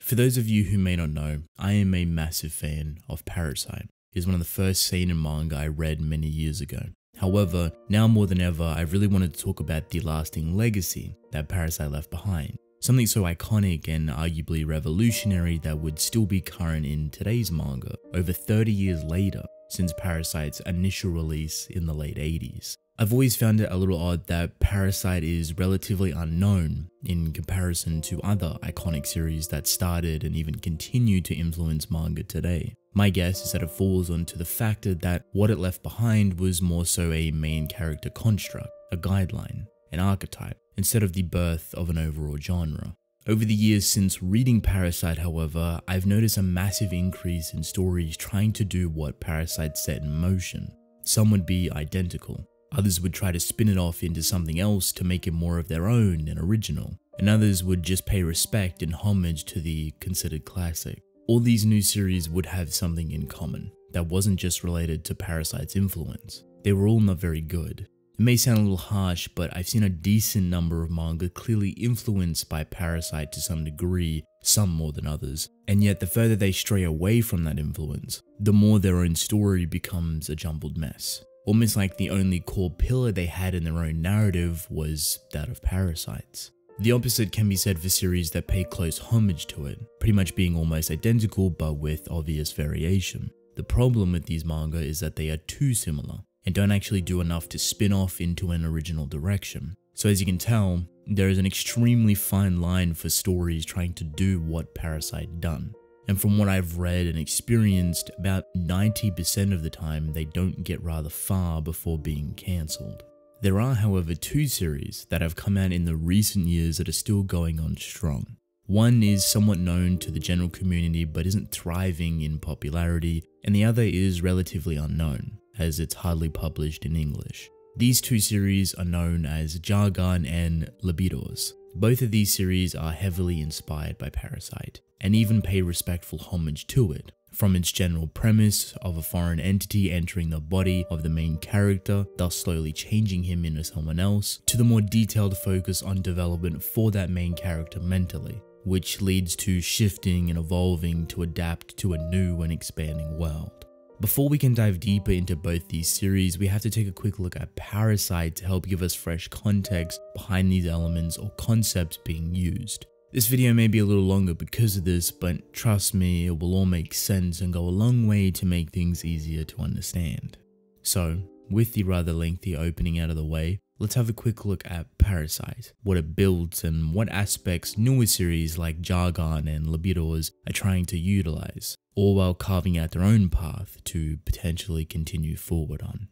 For those of you who may not know, I am a massive fan of Parasyte. It is one of the first seinen manga I read many years ago. However, now more than ever, I really wanted to talk about the lasting legacy that Parasyte left behind. Something so iconic and arguably revolutionary that would still be current in today's manga, over 30 years later since Parasyte's initial release in the late 80s. I've always found it a little odd that Parasyte is relatively unknown in comparison to other iconic series that started and even continue to influence manga today. My guess is that it falls onto the factor that what it left behind was more so a main character construct, a guideline, an archetype, instead of the birth of an overall genre. Over the years since reading Parasyte, however, I've noticed a massive increase in stories trying to do what Parasyte set in motion. Some would be identical. Others would try to spin it off into something else to make it more of their own and original, and others would just pay respect and homage to the considered classic. All these new series would have something in common that wasn't just related to Parasyte's influence. They were all not very good. It may sound a little harsh, but I've seen a decent number of manga clearly influenced by Parasyte to some degree, some more than others, and yet the further they stray away from that influence, the more their own story becomes a jumbled mess. Almost like the only core pillar they had in their own narrative was that of Parasyte's. The opposite can be said for series that pay close homage to it, pretty much being almost identical but with obvious variation. The problem with these manga is that they are too similar and don't actually do enough to spin off into an original direction. So as you can tell, there is an extremely fine line for stories trying to do what Parasyte done. And from what I've read and experienced, about 90% of the time they don't get rather far before being cancelled. There are, however, two series that have come out in the recent years that are still going on strong. One is somewhat known to the general community but isn't thriving in popularity, and the other is relatively unknown, as it's hardly published in English. These two series are known as Jargon and Libidos. Both of these series are heavily inspired by Parasyte, and even pay respectful homage to it, from its general premise of a foreign entity entering the body of the main character, thus slowly changing him into someone else, to the more detailed focus on development for that main character mentally, which leads to shifting and evolving to adapt to a new and expanding world. Before we can dive deeper into both these series, we have to take a quick look at Parasyte to help give us fresh context behind these elements or concepts being used. This video may be a little longer because of this, but trust me, it will all make sense and go a long way to make things easier to understand. So, with the rather lengthy opening out of the way, let's have a quick look at Parasyte, what it builds and what aspects newer series like Jargon and Libidos are trying to utilize, all while carving out their own path to potentially continue forward on.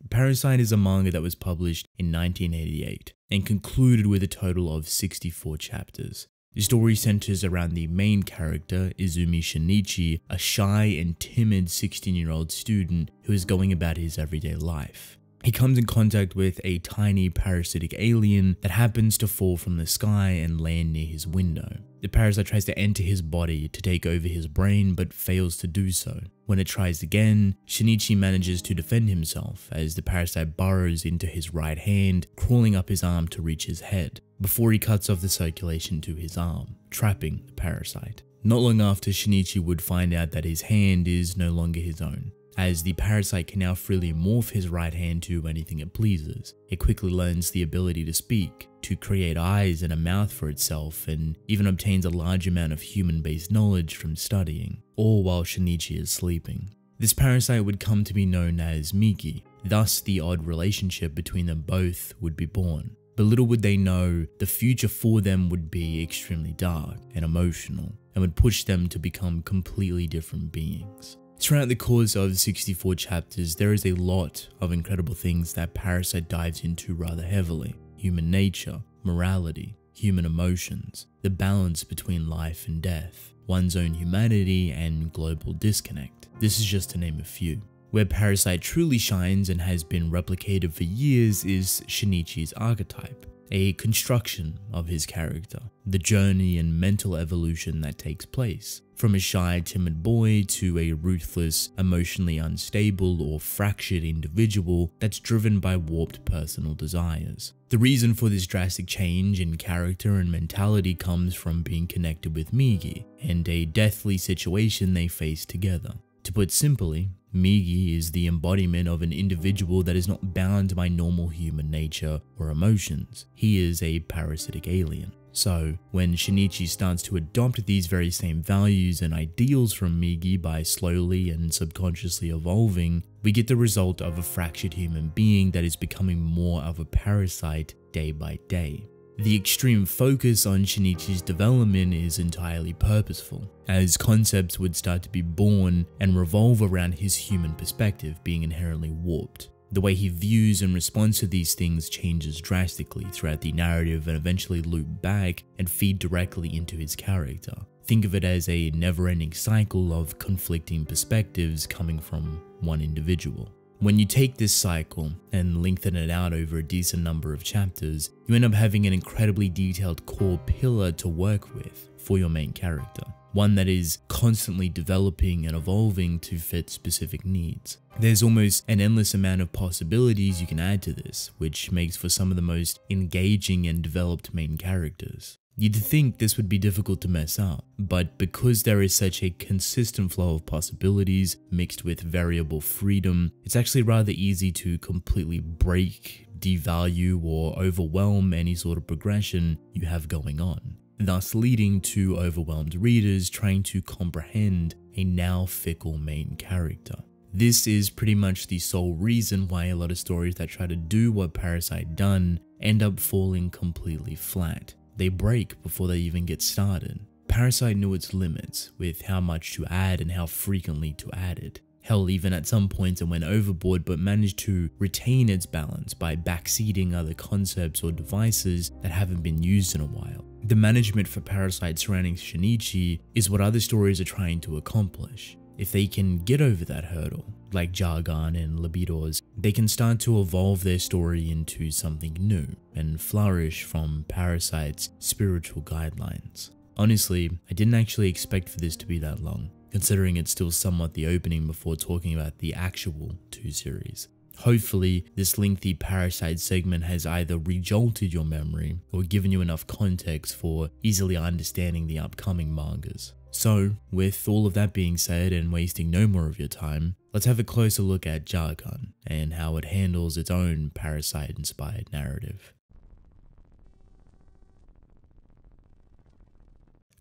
Parasyte is a manga that was published in 1988 and concluded with a total of 64 chapters. The story centers around the main character, Izumi Shinichi, a shy and timid 16-year-old student who is going about his everyday life. He comes in contact with a tiny parasitic alien that happens to fall from the sky and land near his window. The parasite tries to enter his body to take over his brain but fails to do so. When it tries again, Shinichi manages to defend himself as the parasite burrows into his right hand, crawling up his arm to reach his head, before he cuts off the circulation to his arm, trapping the parasite. Not long after, Shinichi would find out that his hand is no longer his own, as the parasite can now freely morph his right hand to anything it pleases. It quickly learns the ability to speak, to create eyes and a mouth for itself, and even obtains a large amount of human-based knowledge from studying, all while Shinichi is sleeping. This parasite would come to be known as Miki, thus the odd relationship between them both would be born. But little would they know, the future for them would be extremely dark and emotional, and would push them to become completely different beings. Throughout the course of 64 chapters, there is a lot of incredible things that Parasyte dives into rather heavily. Human nature, morality, human emotions, the balance between life and death, one's own humanity, and global disconnect. This is just to name a few. Where Parasyte truly shines and has been replicated for years is Shinichi's archetype, a construction of his character, the journey and mental evolution that takes place, from a shy, timid boy to a ruthless, emotionally unstable or fractured individual that's driven by warped personal desires. The reason for this drastic change in character and mentality comes from being connected with Migi and a deathly situation they face together. To put simply, Migi is the embodiment of an individual that is not bound by normal human nature or emotions. He is a parasitic alien. So, when Shinichi starts to adopt these very same values and ideals from Migi by slowly and subconsciously evolving, we get the result of a fractured human being that is becoming more of a parasite day by day. The extreme focus on Shinichi's development is entirely purposeful, as concepts would start to be born and revolve around his human perspective being inherently warped. The way he views and responds to these things changes drastically throughout the narrative and eventually loop back and feed directly into his character. Think of it as a never-ending cycle of conflicting perspectives coming from one individual. When you take this cycle and lengthen it out over a decent number of chapters, you end up having an incredibly detailed core pillar to work with for your main character, one that is constantly developing and evolving to fit specific needs. There's almost an endless amount of possibilities you can add to this, which makes for some of the most engaging and developed main characters. You'd think this would be difficult to mess up, but because there is such a consistent flow of possibilities mixed with variable freedom, it's actually rather easy to completely break, devalue, or overwhelm any sort of progression you have going on, thus leading to overwhelmed readers trying to comprehend a now fickle main character. This is pretty much the sole reason why a lot of stories that try to do what Parasite done end up falling completely flat. They break before they even get started. Parasite knew its limits with how much to add and how frequently to add it. Hell, even at some points it went overboard, but managed to retain its balance by backseating other concepts or devices that haven't been used in a while. The management for Parasite surrounding Shinichi is what other stories are trying to accomplish. If they can get over that hurdle, like Jargon and Libido's, they can start to evolve their story into something new and flourish from Parasite's spiritual guidelines. Honestly, I didn't actually expect for this to be that long, considering it's still somewhat the opening before talking about the actual 2 series. Hopefully, this lengthy Parasite segment has either re-jolted your memory or given you enough context for easily understanding the upcoming mangas. So, with all of that being said and wasting no more of your time, let's have a closer look at Jargon and how it handles its own Parasite-inspired narrative.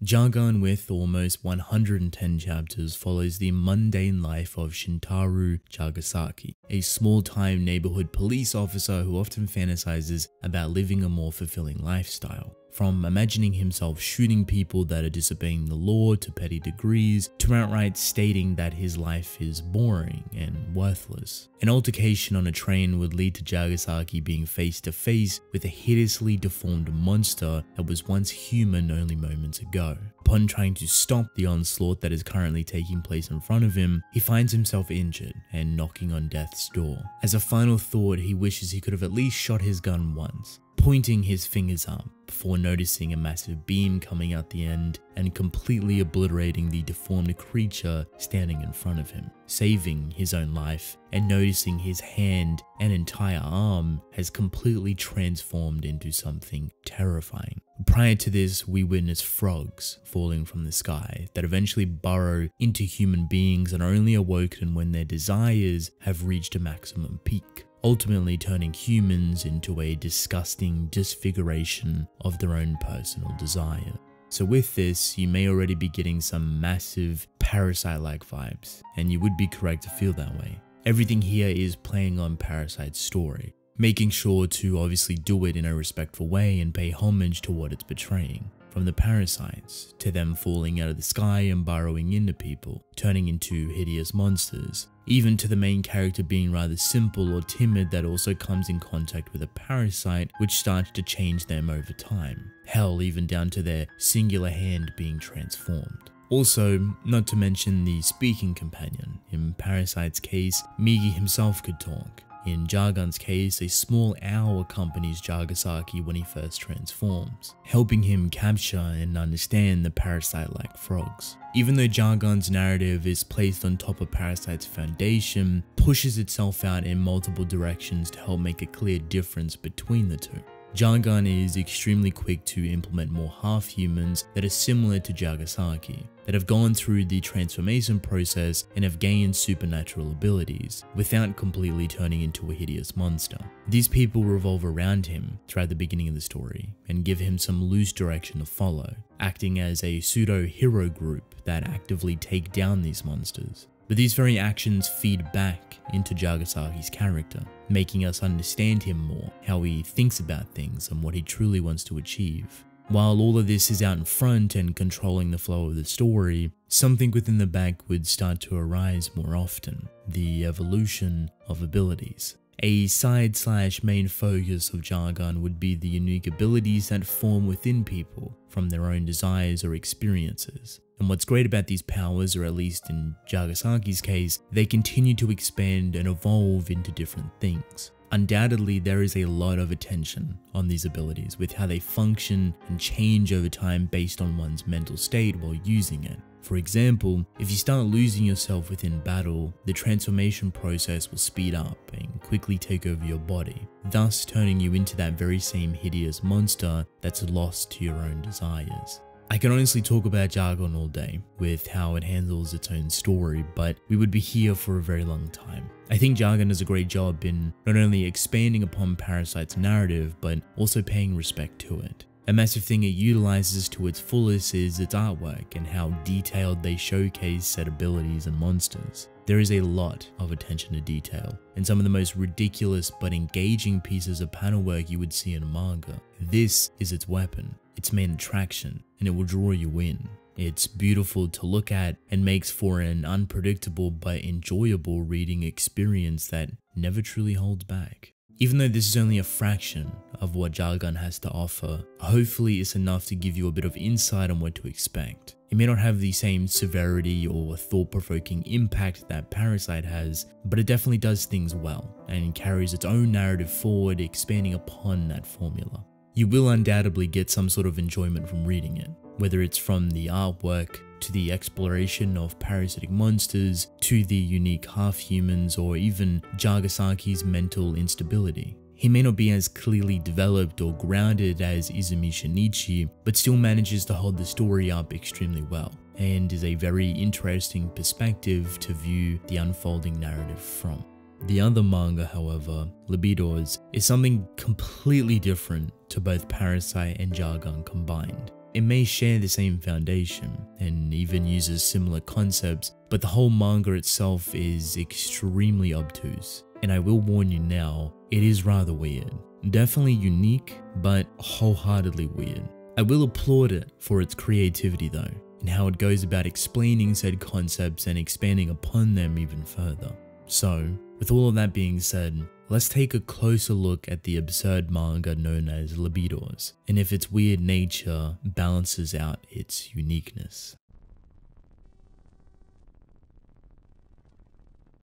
Jargon, with almost 110 chapters, follows the mundane life of Shintaro Chagasaki, a small-time neighborhood police officer who often fantasizes about living a more fulfilling lifestyle. From imagining himself shooting people that are disobeying the law to petty degrees, to outright stating that his life is boring and worthless. An altercation on a train would lead to Chagasaki being face to face with a hideously deformed monster that was once human only moments ago. Upon trying to stop the onslaught that is currently taking place in front of him, he finds himself injured and knocking on death's door. As a final thought, he wishes he could have at least shot his gun once, pointing his fingers up before noticing a massive beam coming out the end and completely obliterating the deformed creature standing in front of him, saving his own life and noticing his hand and entire arm has completely transformed into something terrifying. Prior to this, we witness frogs falling from the sky that eventually burrow into human beings and are only awoken when their desires have reached a maximum peak, ultimately turning humans into a disgusting disfiguration of their own personal desire. So with this, you may already be getting some massive Parasite-like vibes, and you would be correct to feel that way. Everything here is playing on Parasite's story, making sure to obviously do it in a respectful way and pay homage to what it's portraying. From the parasites, to them falling out of the sky and burrowing into people, turning into hideous monsters, even to the main character being rather simple or timid that also comes in contact with a parasite which starts to change them over time. Hell, even down to their singular hand being transformed. Also, not to mention the speaking companion. In Parasite's case, Migi himself could talk, In Jargon's case, a small owl accompanies Jargasaki when he first transforms, helping him capture and understand the parasite-like frogs. Even though Jargon's narrative is placed on top of Parasite's foundation, pushes itself out in multiple directions to help make a clear difference between the two. Jargon is extremely quick to implement more half-humans that are similar to Jargasaki, that have gone through the transformation process and have gained supernatural abilities, without completely turning into a hideous monster. These people revolve around him throughout the beginning of the story, and give him some loose direction to follow, acting as a pseudo-hero group that actively take down these monsters. But these very actions feed back into Jargasaki's character, making us understand him more, how he thinks about things and what he truly wants to achieve. While all of this is out in front and controlling the flow of the story, something within the back would start to arise more often: the evolution of abilities. A side/main focus of Jargon would be the unique abilities that form within people from their own desires or experiences. And what's great about these powers, or at least in Jargasaki's case, they continue to expand and evolve into different things. Undoubtedly, there is a lot of attention on these abilities, with how they function and change over time based on one's mental state while using it. For example, if you start losing yourself within battle, the transformation process will speed up and quickly take over your body, thus turning you into that very same hideous monster that's lost to your own desires. I can honestly talk about Jargon all day with how it handles its own story, but we would be here for a very long time. I think Jargon does a great job in not only expanding upon Parasite's narrative, but also paying respect to it. A massive thing it utilizes to its fullest is its artwork and how detailed they showcase said abilities and monsters. There is a lot of attention to detail, and some of the most ridiculous but engaging pieces of panel work you would see in a manga. This is its weapon, its main attraction, and it will draw you in. It's beautiful to look at and makes for an unpredictable but enjoyable reading experience that never truly holds back. Even though this is only a fraction of what Jargon has to offer, hopefully it's enough to give you a bit of insight on what to expect. It may not have the same severity or thought-provoking impact that Parasite has, but it definitely does things well and carries its own narrative forward, expanding upon that formula. You will undoubtedly get some sort of enjoyment from reading it, whether it's from the artwork, to the exploration of parasitic monsters, to the unique half-humans, or even Jargasaki's mental instability. He may not be as clearly developed or grounded as Izumi Shinichi, but still manages to hold the story up extremely well, and is a very interesting perspective to view the unfolding narrative from. The other manga, however, Libidoors, is something completely different to both Parasite and Jargon combined. It may share the same foundation and even uses similar concepts, but the whole manga itself is extremely obtuse. And I will warn you now, it is rather weird. Definitely unique, but wholeheartedly weird. I will applaud it for its creativity though, and how it goes about explaining said concepts and expanding upon them even further. So, with all of that being said, let's take a closer look at the absurd manga known as Libidoors, and if its weird nature balances out its uniqueness.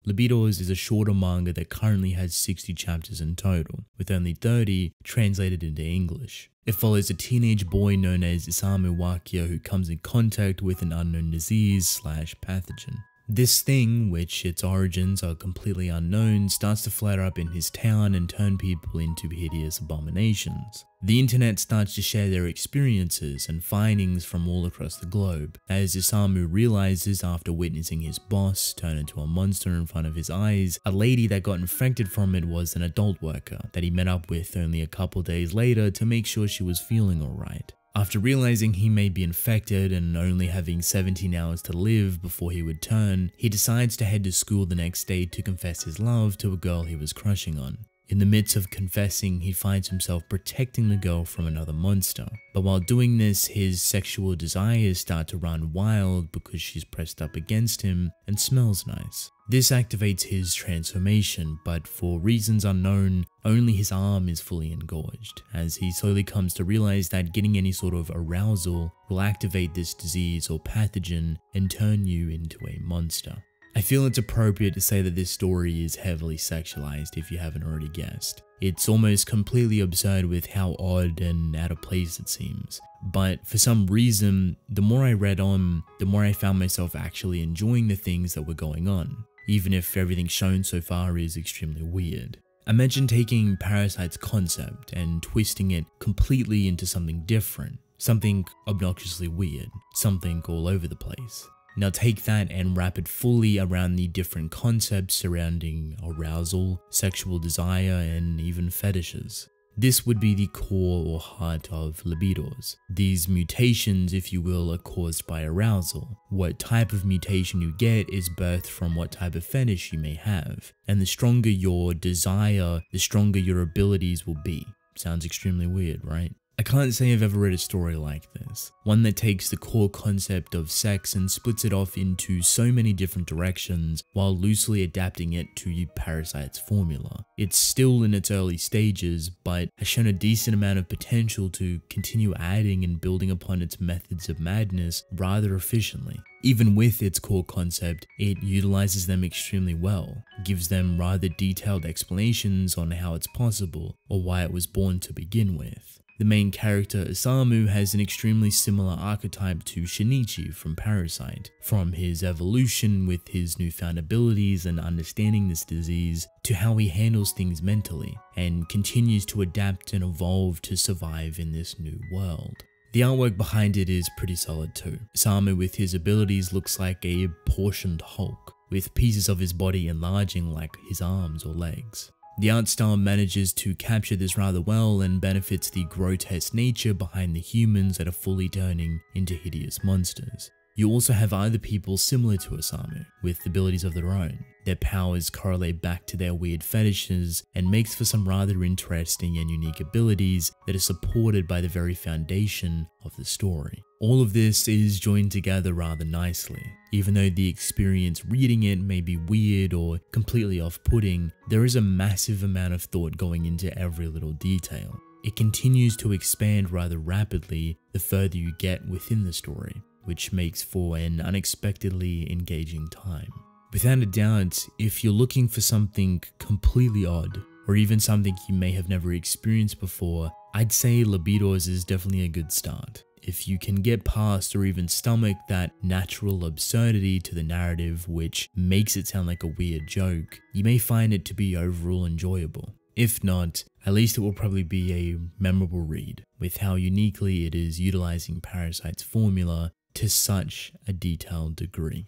Libidoors is a shorter manga that currently has 60 chapters in total, with only 30 translated into English. It follows a teenage boy known as Isamu Wakia who comes in contact with an unknown disease/pathogen. This thing, which its origins are completely unknown, starts to flare up in his town and turn people into hideous abominations. The internet starts to share their experiences and findings from all across the globe, as Isamu realizes after witnessing his boss turn into a monster in front of his eyes, a lady that got infected from it was an adult worker that he met up with only a couple days later to make sure she was feeling alright. After realizing he may be infected and only having 17 hours to live before he would turn, he decides to head to school the next day to confess his love to a girl he was crushing on. In the midst of confessing, he finds himself protecting the girl from another monster. But while doing this, his sexual desires start to run wild because she's pressed up against him and smells nice. This activates his transformation, but for reasons unknown, only his arm is fully engorged, as he slowly comes to realize that getting any sort of arousal will activate this disease or pathogen and turn you into a monster. I feel it's appropriate to say that this story is heavily sexualized if you haven't already guessed. It's almost completely absurd with how odd and out of place it seems. But for some reason, the more I read on, the more I found myself actually enjoying the things that were going on, even if everything shown so far is extremely weird. Imagine taking Parasite's concept and twisting it completely into something different, something obnoxiously weird, something all over the place. Now take that and wrap it fully around the different concepts surrounding arousal, sexual desire, and even fetishes. This would be the core or heart of libidos. These mutations, if you will, are caused by arousal. What type of mutation you get is birthed from what type of fetish you may have. And the stronger your desire, the stronger your abilities will be. Sounds extremely weird, right? I can't say I've ever read a story like this, one that takes the core concept of sex and splits it off into so many different directions while loosely adapting it to Parasite's formula. It's still in its early stages, but has shown a decent amount of potential to continue adding and building upon its methods of madness rather efficiently. Even with its core concept, it utilizes them extremely well, gives them rather detailed explanations on how it's possible or why it was born to begin with. The main character, Isamu, has an extremely similar archetype to Shinichi from Parasite, from his evolution with his newfound abilities and understanding this disease, to how he handles things mentally, and continues to adapt and evolve to survive in this new world. The artwork behind it is pretty solid too. Isamu with his abilities looks like a portioned Hulk, with pieces of his body enlarging like his arms or legs. The art style manages to capture this rather well and benefits the grotesque nature behind the humans that are fully turning into hideous monsters. You also have other people similar to Isamu, with abilities of their own. Their powers correlate back to their weird fetishes and makes for some rather interesting and unique abilities that are supported by the very foundation of the story. All of this is joined together rather nicely. Even though the experience reading it may be weird or completely off-putting, there is a massive amount of thought going into every little detail. It continues to expand rather rapidly the further you get within the story, which makes for an unexpectedly engaging time. Without a doubt, if you're looking for something completely odd, or even something you may have never experienced before, I'd say Libidos is definitely a good start. If you can get past or even stomach that natural absurdity to the narrative which makes it sound like a weird joke, you may find it to be overall enjoyable. If not, at least it will probably be a memorable read, with how uniquely it is utilizing Parasite's formula to such a detailed degree.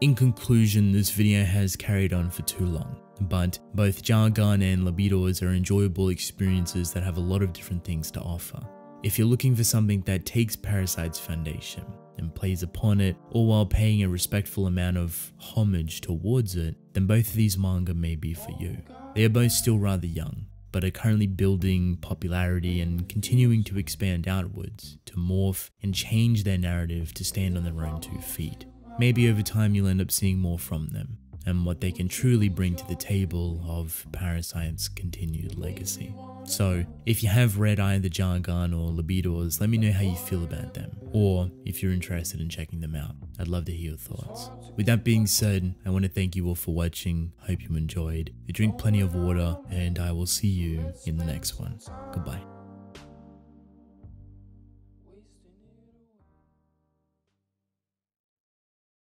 In conclusion, this video has carried on for too long, but both Jargon and Libidos are enjoyable experiences that have a lot of different things to offer. If you're looking for something that takes Parasite's foundation and plays upon it, all while paying a respectful amount of homage towards it, then both of these manga may be for you. They are both still rather young, but are currently building popularity and continuing to expand outwards, to morph and change their narrative to stand on their own 2 feet. Maybe over time you'll end up seeing more from them, and what they can truly bring to the table of Parasite's continued legacy. So, if you have read either Jargon or Libidos, let me know how you feel about them, or if you're interested in checking them out. I'd love to hear your thoughts. With that being said, I want to thank you all for watching, hope you enjoyed. Drink plenty of water, and I will see you in the next one. Goodbye.